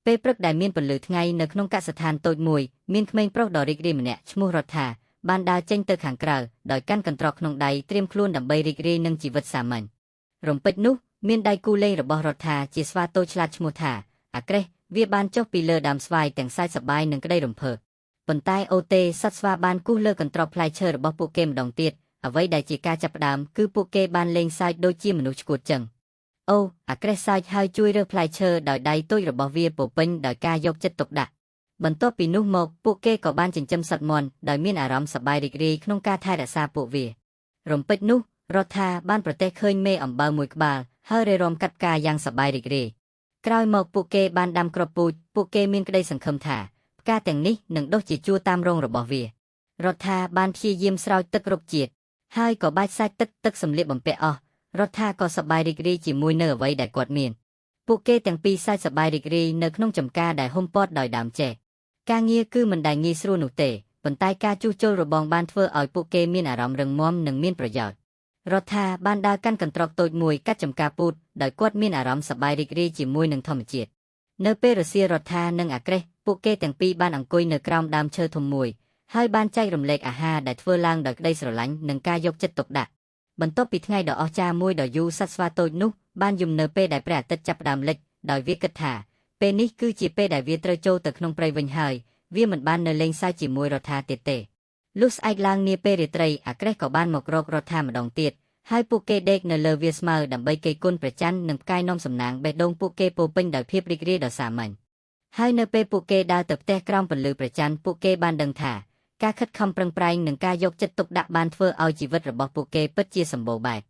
ពេលព្រឹកដែលមានពន្លឺថ្ងៃនៅក្នុងកសិដ្ឋានតូចមួយមានក្មេងប្រុសដ៏រីករាយម្នាក់ឈ្មោះរដ្ឋាបានដើរចេញទៅខាងក្រៅដោយកាន់កន្ត្រកក្នុងដៃត្រៀមខ្លួនដើម្បីរីករាយនឹងជីវិតសាមញ្ញរំពេចនោះមានដៃគូលេងរបស់រដ្ឋាជាស្វាតូចឆ្លាតឈ្មោះថាអាក្រេះវាបានចុះពីលើដើមស្វាយទាំងសើចសប្បាយនិងក្តីរំភើបប៉ុន្តែអូទេសត្វស្វាបានគូសលើកន្ត្រកផ្លែឈើរបស់ពួកគេម្ដងទៀតអ្វីដែលជាការចាប់ផ្ដើមគឺពួកគេបានលេងសើចដូចជាមនុស្សឆ្កួតចឹងអូអាក្រេះសើចហើយជួយរើសផ្លែឈើដោយដៃតូចរបស់វាពោពេញដោយការយកចិត្តទុកដាក់បន្ទាប់ពីនោះមកពួកគេក៏បានចិញ្ចឹមសត្វមាន់ដោយមានអារម្មណ៍សប្បាយរីករាយក្នុងការថែរក្សាពួកវារំពេចនោះរដ្ឋាបានប្រទះឃើញមេអំបៅមួយក្បាលហើយរេរាំកាត់ផ្កាយ៉ាងសប្បាយរីករាយក្រោយមកពួកគេបានដាំគ្រាប់ពូជពួកគេមានក្តីសង្ឃឹមថាផ្កាទាំងនេះនឹងដុះជាជួរតាមរងរបស់វារដ្ឋាបានព្យាយាមស្រោចទឹករុក្ខជាតិហើយក៏បាចសាច់ទឹកសម្លៀកបំពាក់អស់រដ្ឋាក៏សប្បាយរីករាយជាមួយនៅអ្វីដែលគាត់មានពួកគេទាំងពីរសើចសប្បាយរីករាយនៅក្នុងចំការដែលហ៊ុមព័ទ្ធដោយដើមចេកការងារគឺមិនដែលងាយស្រួលនោះទេប៉ុន្តែការជួសជុលរបងបានធ្វើឲ្យពួកគេមានអារម្មណ៍រឹងមាំនិងមានប្រយោជន៍រដ្ឋាបានដើរកាន់កន្ត្រកតូចមួយកាត់ចំការពូជដោយគាត់មានអារម្មណ៍សប្បាយរីករាយជាមួយនឹងធម្មជាតិនៅពេលរសៀលរដ្ឋានិងអាក្រេះពួកគេទាំងពីរបានអង្គុយនៅក្រោមដើមឈើធំមួយហើយបានចែករំលែកអាហារដែលធ្វើឡើងដោយក្តីស្រឡាញ់និងការយកចិត្តទុកដាក់បន្ទាប់ពីថ្ងៃដ៏អស្ចារ្យមួយដ៏យូរសត្វស្វាតូចនោះបានយំនៅពេលដែលព្រះអាទិត្យចាប់ផ្ដើមលិចដោយវាគិតថាពេលនេះគឺជាពេលដែលវាត្រូវចូលទៅក្នុងព្រៃវិញហើយវាមិនបាននៅលេងសើចជាមួយរដ្ឋាទៀតទេលុះស្អែកឡើងនាពេលរាត្រីអាក្រេះក៏បានមករករដ្ឋាម្ដងទៀតហើយពួកគេដេកនៅលើវាលស្មៅដើម្បីគយគន់ព្រះច័ន្ទនិងផ្កាយនាំសំណាងបេះដូងពួកគេពោពេញដោយភាពរីករាយដ៏សាមញ្ញហើយនៅពេលពួកគេដើរទៅផ្ទះក្រោមពន្លឺព្រះច័ន្ទពួកគេបានដឹងថាការខិតខំប្រឹងប្រែងនិងការយកចិត្តទុកដាក់បានធ្វើឲ្យជីវិតរបស់ពួកគេពិតជាសម្បូរបែប